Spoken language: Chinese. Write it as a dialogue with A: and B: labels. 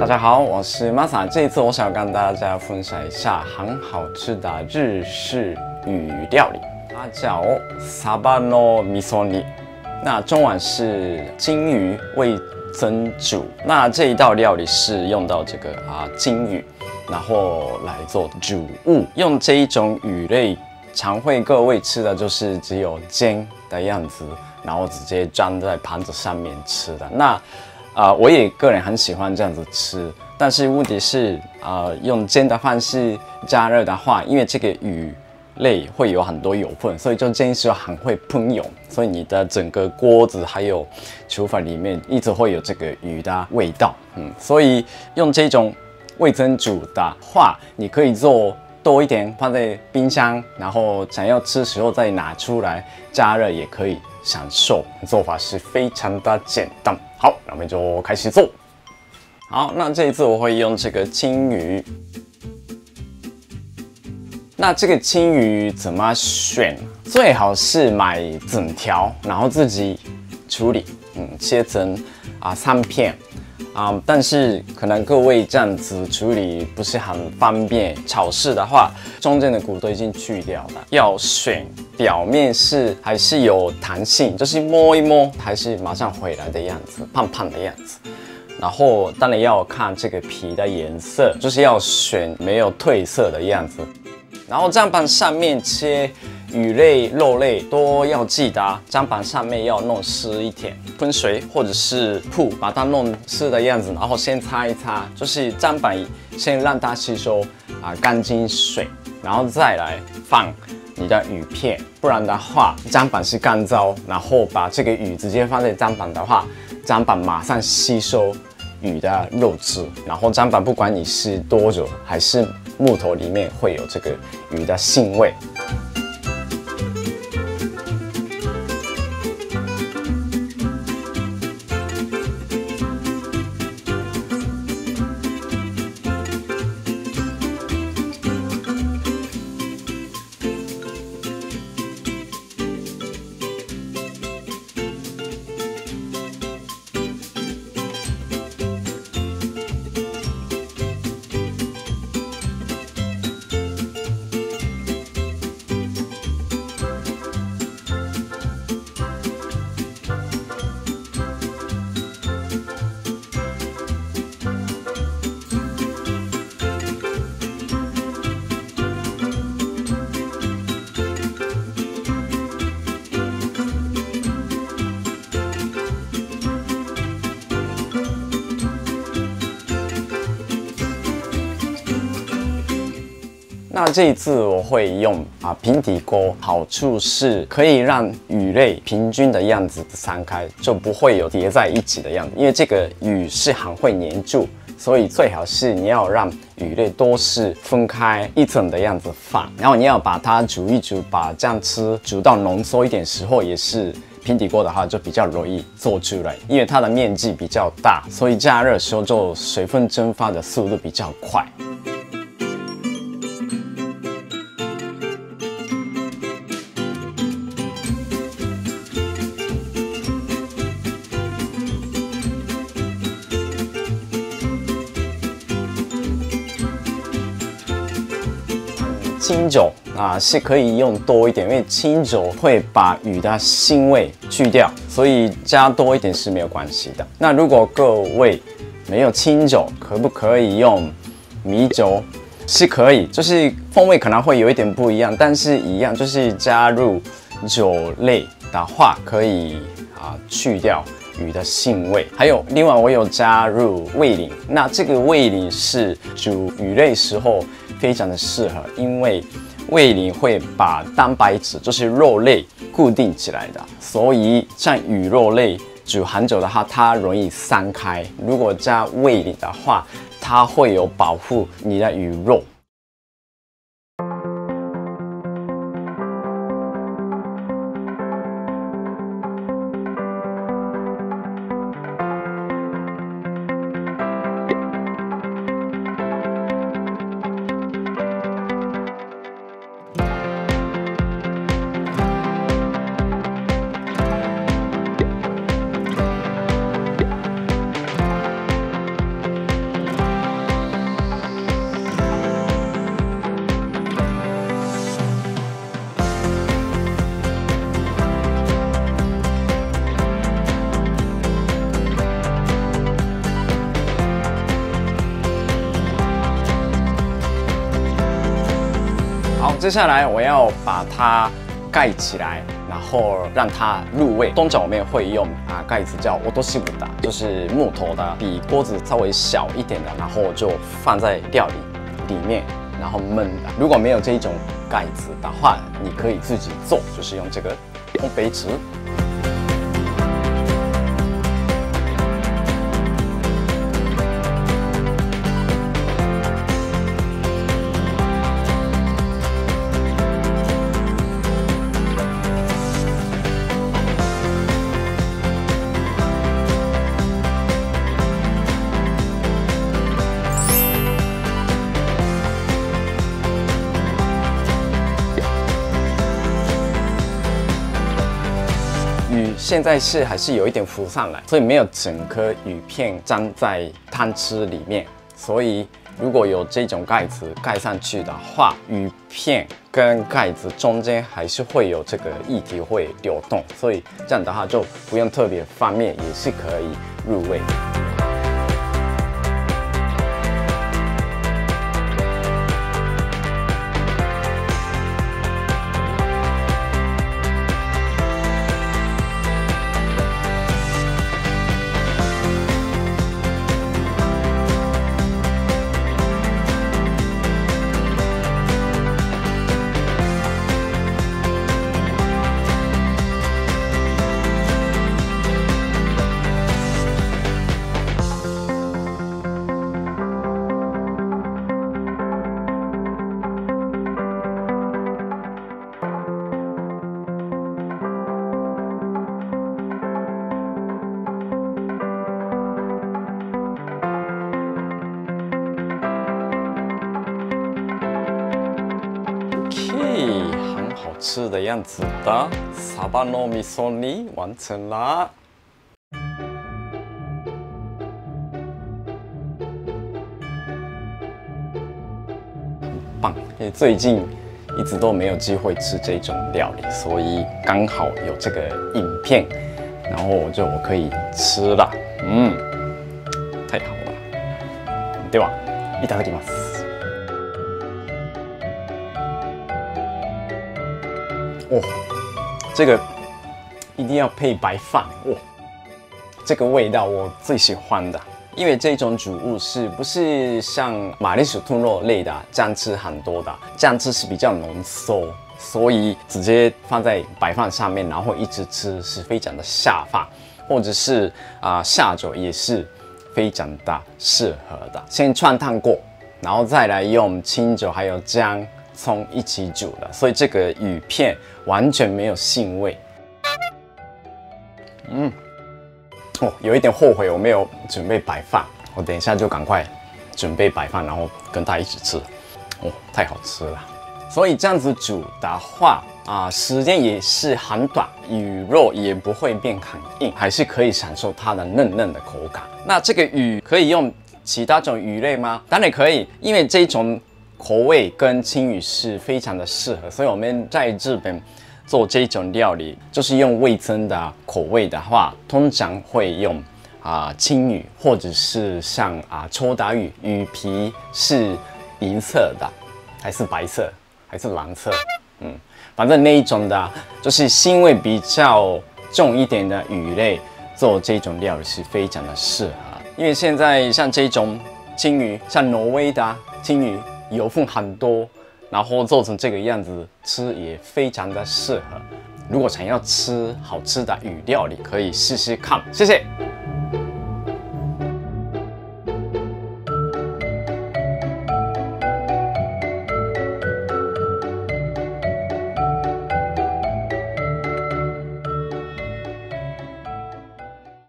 A: 大家好，我是 Masa。这一次我想跟大家分享一下很好吃的日式鱼料理，它叫サバの味噌煮。那中文是金鱼味噌煮。那这一道料理是用到这个金鱼，然后来做煮物。用这一种鱼类，常会各位吃的就是只有煎的样子，然后直接装在盘子上面吃的。那我也个人很喜欢这样子吃，但是问题是，用煎的方式加热的话，因为这个鱼类会有很多油分，所以就煎时候很会喷油，所以你的整个锅子还有厨房里面一直会有这个鱼的味道。所以用这种味噌煮的话，你可以做多一点放在冰箱，然后想要吃的时候再拿出来加热也可以享受。做法是非常的简单。好，那我们就开始做。好，那这一次我会用这个青鱼。那这个青鱼怎么选？最好是买整条，然后自己处理，切成3片。但是可能各位这样子处理不是很方便，炒式的话，中间的骨都已经去掉了。要选表面还是有弹性，就是摸一摸还是马上回来的样子，胖胖的样子。然后当然要看这个皮的颜色，就是要选没有褪色的样子。然后砧板上面切鱼类、肉类都要记得，砧板上面要弄湿一点，喷水或者是布把它弄湿的样子，然后先擦一擦，就是砧板先让它吸收干净水，然后再来放你的鱼片，不然的话砧板是干燥，然后把这个鱼直接放在砧板的话，砧板马上吸收鱼的肉质，然后砧板不管你是多久还是木头里面会有这个鱼的腥味。那这一次我会用平底锅，好处是可以让鱼类平均的样子散开，就不会有叠在一起的样子。因为这个鱼是很会粘住，所以最好是你要让鱼类都是分开一层的样子放，然后你要把它煮一煮，把这样吃煮到浓缩一点时候，也是平底锅的话就比较容易做出来，因为它的面积比较大，所以加热的时候就水分蒸发的速度比较快。清酒是可以用多一点，因为清酒会把鱼的腥味去掉，所以加多一点是没有关系的。那如果各位没有清酒，可不可以用米酒？是可以，就是风味可能会有一点不一样，但是一样就是加入酒类的话，可以去掉鱼的腥味。还有另外我有加入味淋，那这个味淋是煮鱼类时候非常的适合，因为味淋会把蛋白质，就是肉类固定起来的，所以像鱼肉类煮很久的话，它容易散开。如果加味淋的话，它会有保护你的鱼肉。接下来我要把它盖起来，然后让它入味。通常我们会用盖子叫オトシブタ，就是木头的，比锅子稍微小一点的，然后就放在料理里面，然后焖的。如果没有这一种盖子的话，你可以自己做，就是用这个烘焙纸。鱼现在还是有一点浮上来，所以没有整颗鱼片粘在汤汁里面。所以如果有这种盖子盖上去的话，鱼片跟盖子中间还是会有这个液体会流动，所以这样的话就不用特别翻面，也是可以入味。很好吃的样子的サバの味噌煮完成了。很棒，因为最近一直都没有机会吃这种料理，所以刚好有这个影片，然后我可以吃了。太好了。ではいただきます。哦，这个一定要配白饭哦！这个味道我最喜欢的，因为这种煮物不是像马铃薯兔肉类的酱汁很多的，酱汁是比较浓缩，所以直接放在白饭上面，然后一直吃是非常的下饭，或者是下酒也是非常的适合的。先串烫过，然后再来用清酒还有姜。葱一起煮的，所以这个鱼片完全没有腥味。有一点后悔我没有准备白饭，我等一下就赶快准备白饭，然后跟它一起吃。太好吃了！所以这样子煮的话时间也是很短，鱼肉也不会变很硬，还是可以享受它的嫩嫩的口感。那这个鱼可以用其他种鱼类吗？当然可以，因为这种口味跟青鱼是非常的适合，所以我们在日本做这种料理，就是用味噌的口味的话，通常会用青鱼，或者是像秋刀鱼，鱼皮是银色的，还是白色，还是蓝色？反正那一种的，就是腥味比较重一点的鱼类，做这种料理是非常的适合。因为现在像这种青鱼，像挪威的青鱼。油分很多，然后做成这个样子吃也非常的适合。如果想要吃好吃的鱼料理，可以试试看。谢谢。